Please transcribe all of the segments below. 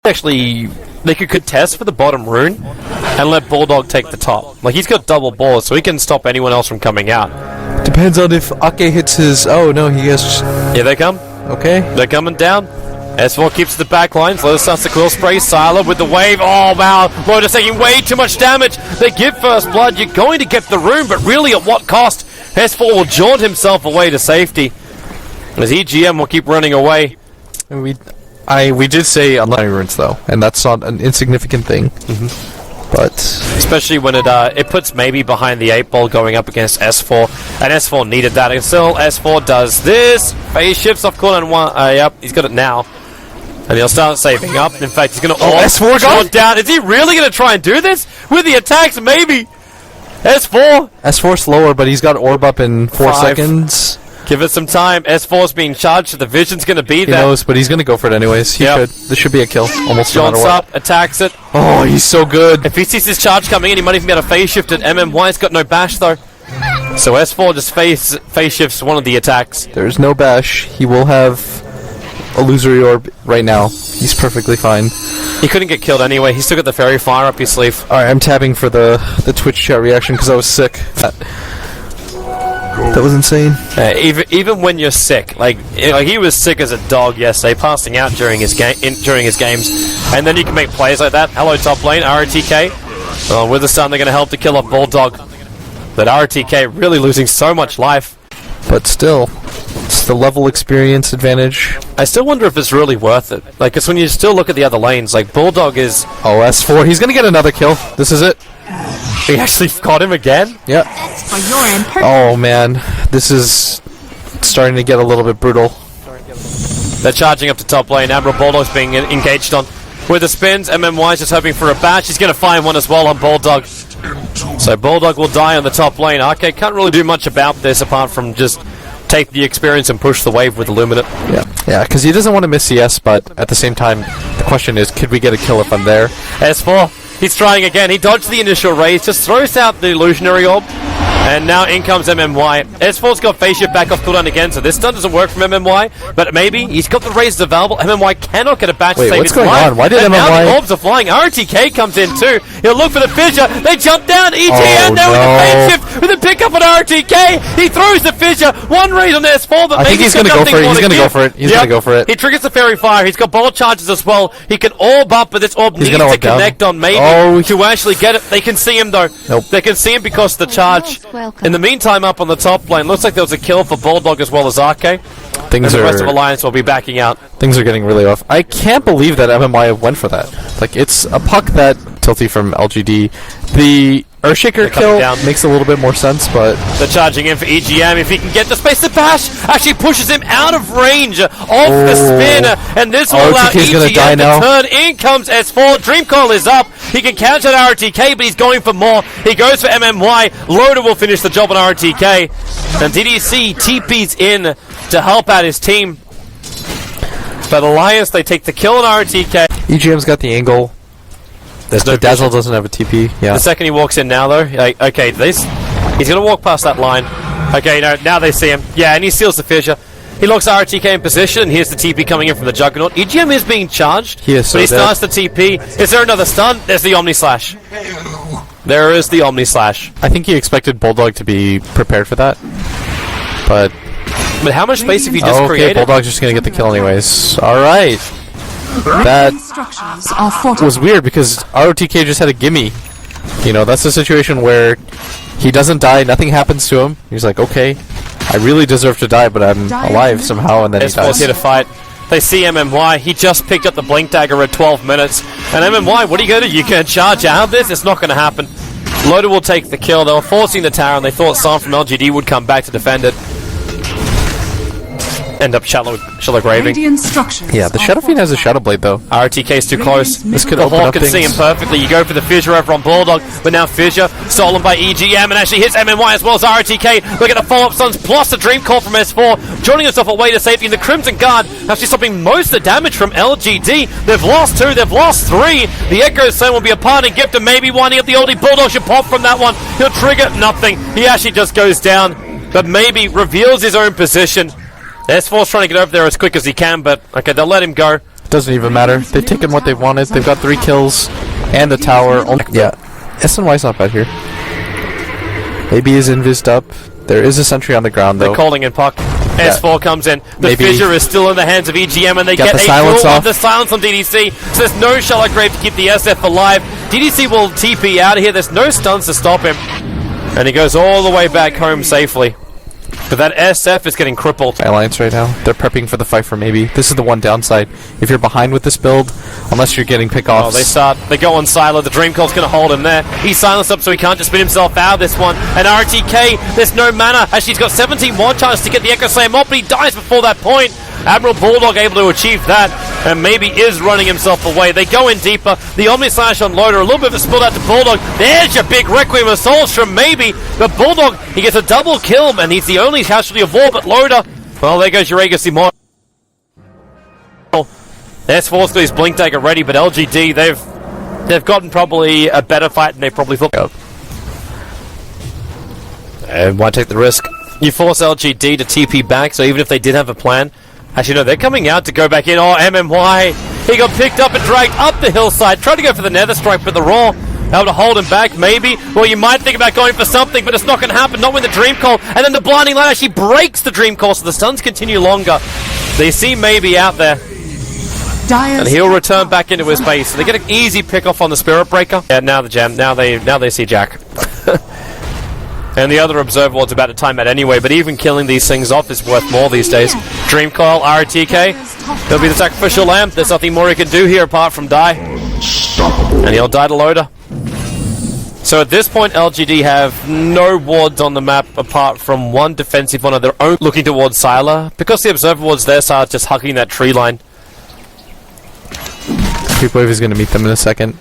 actually, they could contest for the bottom rune and let Bulldog take the top. Like, he's got double balls, so he can stop anyone else from coming out. Depends on if Ake hits his... Oh, no, he gets... Here they come. Okay. They're coming down. S4 keeps the back lines. Lotus starts the quill spray. Sylar with the wave. Oh, wow. Lotus taking way too much damage. They give first blood. You're going to get the rune, but really at what cost? S4 will jaunt himself away to safety. As EGM will keep running away. And we did say unlimited runes, though, and that's not an insignificant thing. But especially when it puts maybe behind the 8-ball going up against S4, and S4 needed that. And still, S4 does this. Phase shifts off cooldown one. Yep, he's got it now. And he'll start saving up. In fact, he's going to S4 gone down. Is he really going to try and do this? With the attacks, maybe. S4 slower, but he's got orb up in 4 seconds. Give it some time. S4's being charged, so the vision's going to be there. He knows, but he's going to go for it anyways. He should. This should be a kill, almost no matter what. Up, attacks it. Oh, he's so good. If he sees his charge coming in, he might even get a phase shift at MMY's got no bash, though. So S4 just phase shifts one of the attacks. There's no bash. He will have illusory orb right now. He's perfectly fine. He couldn't get killed anyway. He still got the fairy fire up his sleeve. Alright, I'm tabbing for the Twitch chat reaction because I was sick. That was insane. Even when you're sick, like he was sick as a dog yesterday, passing out during his games, and then you can make plays like that. Hello, top lane, RTK. With the stun, they're going to help to kill off Bulldog. But RTK really losing so much life. But still, it's the level experience advantage. I still wonder if it's really worth it. Like, it's when you still look at the other lanes. Like, Bulldog is... Oh, S4. He's going to get another kill. This is it. He actually caught him again? Yep. Oh, man. This is starting to get a little bit brutal. They're charging up to top lane. Admiral Bulldog's being engaged on. With the spins, MMY's just hoping for a bash. He's going to find one as well on Bulldog. So Bulldog will die on the top lane. Arcade can't really do much about this apart from just take the experience and push the wave with Illuminate. Yeah, because he doesn't want to miss CS, but at the same time, the question is, could we get a kill if I'm there? S4, he's trying again. He dodged the initial raise, just throws out the illusionary orb, and now in comes MMY. S4's got phase shift back off cooldown again, so this stun doesn't work from MMY, but maybe he's got the raises available. MMY cannot get a batch to save his life. What's going on? Why did and MMY... now the orbs are flying. RTK comes in too. He'll look for the fissure. They jump down. EGM now with the phase shift, with a pick up on RTK. He throws the fissure. One raise on S4, but I think he's going to go for it. He's going to go for it. He's going to go for it. He triggers the fairy fire. He's got ball charges as well. He can orb up, but this orb needs to connect on maybe to actually get it. They can see him though. Nope. They can see him because of the charge. In the meantime, up on the top lane, looks like there was a kill for Bulldog as well as Arke. The rest of Alliance will be backing out. Things are getting really off. I can't believe that MMI went for that. Like, it's a puck that Tilty from LGD. The Earthshaker kill makes a little bit more sense, but... They're charging in for EGM. If he can get the space to bash, actually pushes him out of range off the spinner, and this will allow EGM to turn. In comes S4. Dreamcall is up. He can counter RTK, but he's going for more. He goes for MMY. Loader will finish the job on RTK. And DDC TP's in to help out his team. But Alliance, they take the kill on RTK. EGM's got the angle. There's no Dazzle doesn't have a TP. Yeah. The second he walks in now, though, like, okay, he's going to walk past that line. Okay, no, now they see him. Yeah, and he steals the fissure. He locks RTK in position. Here's the TP coming in from the Juggernaut. EGM is being charged. He is so but he starts the TP. Is there another stun? There's the Omni Slash. There is the Omni Slash. I think he expected Bulldog to be prepared for that. But how much space have you just created? Bulldog's just going to get the kill anyways. Alright. That was weird because ROTK just had a gimme. You know, that's a situation where he doesn't die, nothing happens to him. He's like, okay, I really deserve to die, but I'm alive somehow, and then he dies. Here to fight. They see MMY. He just picked up the Blink Dagger at 12 minutes. And MMY, what are you going to do? You can charge out of this? It's not going to happen. Loader will take the kill. They were forcing the tower, and they thought Sam from LGD would come back to defend it. End up shallow graving. Yeah, the Shadow Fiend has a Shadow Blade though. RTK's too close. This could the open Hawk up can things. see him perfectly. You go for the Fissure over on Bulldog, but now Fissure stolen by EGM and actually hits MMY as well as RTK. Look at the follow-up stuns plus the Dream Call from S4, joining himself away to safety. And the Crimson Guard actually stopping most of the damage from LGD. They've lost 2, they've lost 3. The Echo Stone will be a parting gift and maybe winding up the oldie. Bulldog should pop from that one. He'll trigger nothing. He actually just goes down, but maybe reveals his own position. S4's trying to get over there as quick as he can, but okay, they'll let him go. Doesn't even matter. They've taken what they wanted. They've got 3 kills and the tower. Yeah, SNY's not bad here. Maybe he's invised up. There is a sentry on the ground, though. They're calling in puck. S4 comes in. The fissure is still in the hands of EGM, and they get the a silence full off. of the silence on DDC. So there's no Shallow Grave to keep the SF alive. DDC will TP out of here. There's no stuns to stop him. And he goes all the way back home safely. But that SF is getting crippled. Alliance right now. They're prepping for the fight for maybe. This is the one downside. If you're behind with this build, unless you're getting pick-offs. They go on Silo. The Dream Call's going to hold him there. He's silenced up so he can't just spin himself out of this one. And RTK, there's no mana. Actually, he's got 17 more chances to get the Echo Slam off, but he dies before that point. Admiral Bulldog able to achieve that, and maybe is running himself away. They go in deeper. The Omni Slash on Loader, a little bit of a spill out to Bulldog. There's your big Requiem of Souls from maybe. But Bulldog, he gets a double kill, and he's the only casualty of war. But Loader, well, there goes your Aegis Immortal. S4's got his Blink Dagger ready, but LGD, they've gotten probably a better fight than they probably thought. And why take the risk? You force LGD to TP back, so even if they did have a plan, actually, no, they're coming out to go back in. Oh, MMY. He got picked up and dragged up the hillside. Tried to go for the Nether Strike, but the Raw able to hold him back, maybe. Well, you might think about going for something, but it's not going to happen. Not with the Dream Call. And then the Blinding Light actually breaks the Dream Call, so the stuns continue longer. They see maybe out there. And he'll return back into his base. So they get an easy pick-off on the Spirit Breaker. Yeah, now the Gem. Now they see Jack. And the other Observer Ward's about to time out anyway, but even killing these things off is worth more these days. Dream Coil, RTK, he'll be the sacrificial lamb. There's nothing more he can do here apart from die. And he'll die to Loader. So at this point, LGD have no wards on the map apart from one defensive one of their own looking towards Sylar. Because the Observer Ward's there, Sylar's just hugging that tree line. Creep Wave is going to meet them in a second.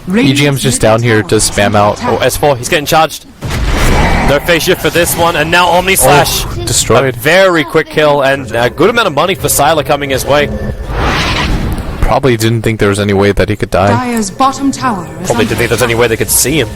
EGM's just down here to spam out. Oh, S4, he's getting charged. No face shift for this one, and now Omni Slash. Oh, destroyed. A very quick kill, and a good amount of money for Sylar coming his way. Probably didn't think there was any way that he could die. Dire's bottom tower is Probably didn't think there's any way they could see him.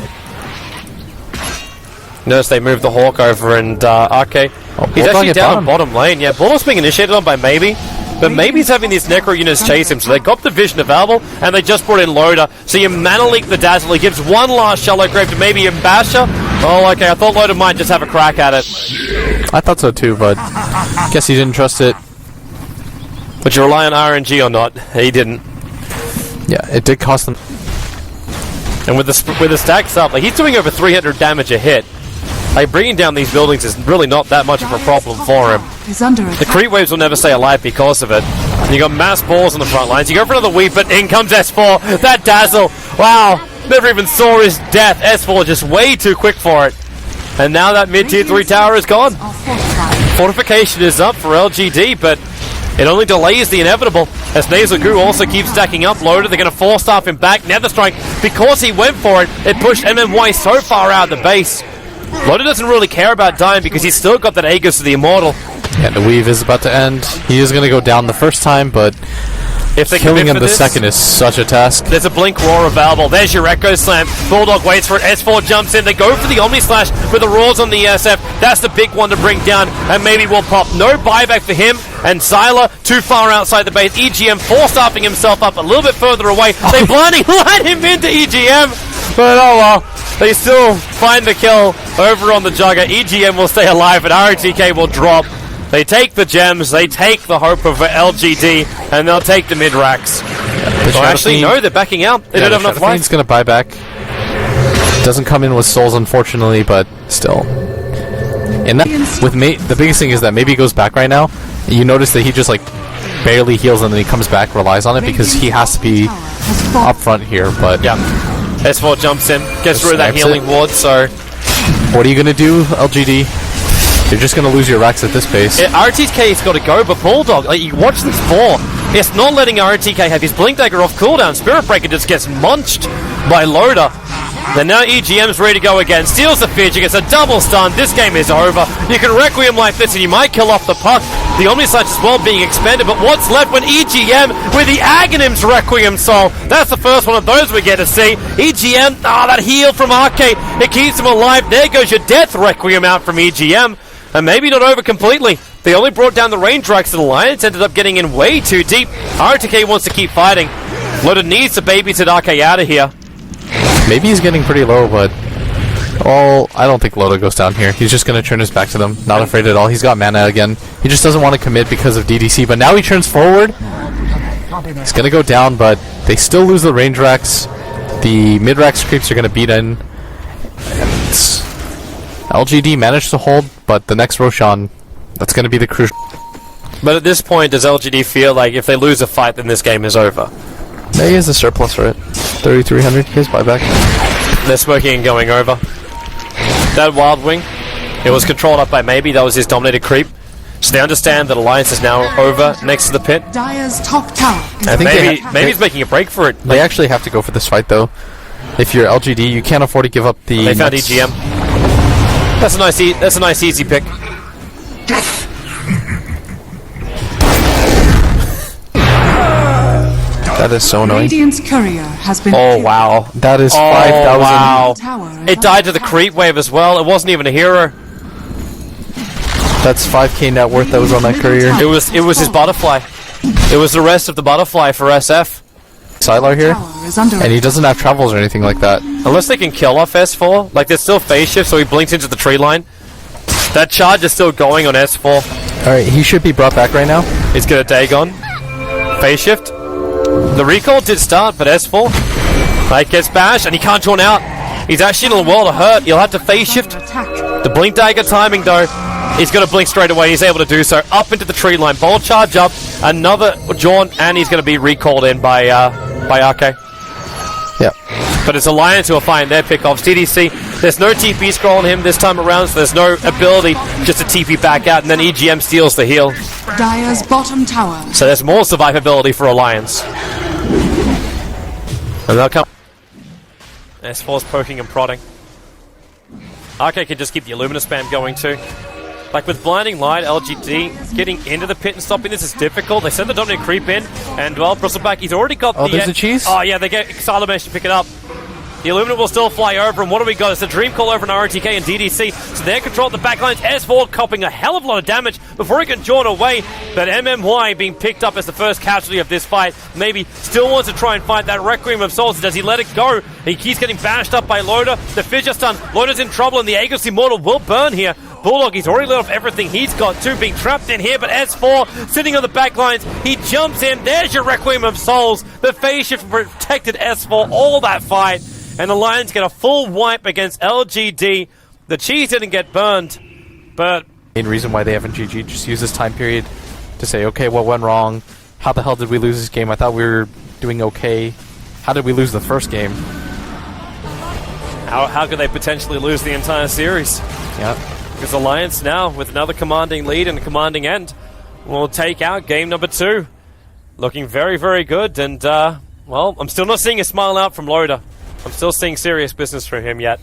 Notice they moved the Hawk over, and RK. He's actually down bottom lane. Yeah, Bulldog's being initiated on by Maybe. But Maybe's having these Necro units chase him, so they got the Vision of Valvel, and they just brought in Loader. So you Mana Leak the Dazzle. He gives one last Shallow Grave to maybe Basher. Oh, okay, I thought Loader might just have a crack at it. I thought so too, but guess he didn't trust it. Would you rely on RNG or not? He didn't. Yeah, it did cost them. And with the stacks up, like he's doing over 300 damage a hit. Like bringing down these buildings is really not that much of a problem for him. The creep waves will never stay alive because of it. And you got mass balls on the front lines. You go for another weep, but in comes S4. That Dazzle. Wow. Never even saw his death. S4 just way too quick for it. And now that mid-tier 3 tower is gone. Fortification is up for LGD, but it only delays the inevitable. As Nasal Goo also keeps stacking up Loader, they're going to force staff him back. Nether Strike, because he went for it, it pushed MMY so far out of the base. Loader doesn't really care about dying because he's still got that Aegis of the Immortal. Yeah, the weave is about to end. He is going to go down the first time, but if they killing him the second is such a task. There's a Blink Roar available. There's your Echo Slam. Bulldog waits for it. S4 jumps in. They go for the Omni Slash with the Roars on the SF. That's the big one to bring down, and maybe we'll pop. No buyback for him, and Sylar too far outside the base. EGM force-staffing himself up a little bit further away. They blinding light him into EGM, but oh well. They still find the kill over on the Jugger. EGM will stay alive, and RTK will drop. They take the gems, they take the hope of LGD, and they'll take the mid-racks. Actually, no, they're backing out. They don't have enough life. He's going to buy back. Doesn't come in with souls, unfortunately, but still. And that, with the biggest thing is that maybe he goes back right now. You notice that he just, like, barely heals, and then he comes back, relies on it, because he has to be up front here, but... Yeah. S4 jumps in, gets rid of that healing ward, so... What are you going to do, LGD? You're just going to lose your racks at this pace. RTK's got to go, but Bulldog, like, you watch this fall, it's not letting RTK have his Blink Dagger off cooldown. Spirit Breaker just gets munched by Loader. And now EGM's ready to go again. Steals the Fidge, gets a double stun. This game is over. You can Requiem like this and you might kill off the puck. The Omni Slash as well being expended, but what's left when EGM with the Aghanim's Requiem Soul? That's the first one of those we get to see. EGM, that heal from Arcade, it keeps him alive. There goes your Death Requiem out from EGM. And maybe not over completely. They only brought down the range racks, and Alliance ended up getting in way too deep. RTK wants to keep fighting. Loda needs to babysit RK out of here. Maybe he's getting pretty low, but... Oh, I don't think Loda goes down here. He's just going to turn his back to them. Not afraid at all. He's got mana again. He just doesn't want to commit because of DDC, but now he turns forward. He's going to go down, but they still lose the range racks. The mid-racks creeps are going to beat in. And LGD managed to hold, but the next Roshan, that's going to be the crucial. But at this point, does LGD feel like if they lose a fight, then this game is over? Yeah, he has a surplus, right? 3,300, his buyback. They're smoking and going over. That Wild Wing, it was controlled up by Maybe. That was his dominated creep. So they understand that Alliance is now over next to the pit. Dire's top tower. I think maybe he's making a break for it. They actually have to go for this fight, though. If you're LGD, you can't afford to give up the... They found EGM. That's a nice easy pick. That is so annoying. Radiant's courier has been Oh wow. That is 5,000. Wow. It died to the creep wave as well. It wasn't even a hero. That's 5k net worth that was on that courier. It was his butterfly. It was the rest of the butterfly for SF. Sylar here, and he doesn't have travels or anything like that. Unless they can kill off S4, like there's still phase shift, so he blinks into the tree line. That charge is still going on S4. Alright, he should be brought back right now. He's got a Dagon. Phase shift. The recall did start, but S4 like gets bashed, and he can't drawn out. He's actually in a world of hurt. He'll have to phase shift. The blink dagger timing though, he's going to blink straight away. He's able to do so. Up into the tree line. Bolt charge up. Another jaunt, and he's going to be recalled in by RK. Yeah. But it's Alliance who are finding their pickoffs. TDC, there's no TP scroll on him this time around, so there's no ability just to TP back out, and then EGM steals the heal. Dire's bottom tower. So there's more survivability for Alliance. And they'll come. S4's poking and prodding. RK can just keep the Illumina spam going too. Like with Blinding Light, LGD getting into the pit and stopping this is difficult. They send the dominant creep in, and well, Bristleback, he's already got the... there's the cheese? Oh yeah, they get Xylo managed to pick it up. The Illumina will still fly over, and what do we got? It's a Dream Call over on RTK and DDC, so they're controlling the backlines. S4 copping a hell of a lot of damage before he can jaunt away, but MMY being picked up as the first casualty of this fight. Maybe still wants to try and find that Requiem of Souls. Does he let it go? He keeps getting bashed up by Loda. The Fissure Stun. Loda's in trouble, and the Aegis Immortal will burn here. Bulldog, he's already let off everything he's got too, being trapped in here, but S4 sitting on the back lines, he jumps in, there's your Requiem of Souls. The phase shift protected S4 all that fight, and the Lions get a full wipe against LGD. The cheese didn't get burned, but... Main reason why they haven't GG, just use this time period to say, okay, what went wrong? How the hell did we lose this game? I thought we were doing okay. How did we lose the first game? How could they potentially lose the entire series? Yeah. Because Alliance now, with another commanding lead and a commanding end, will take out game number 2. Looking very, very good, and, well, I'm still not seeing a smile out from Loda. I'm still seeing serious business from him yet.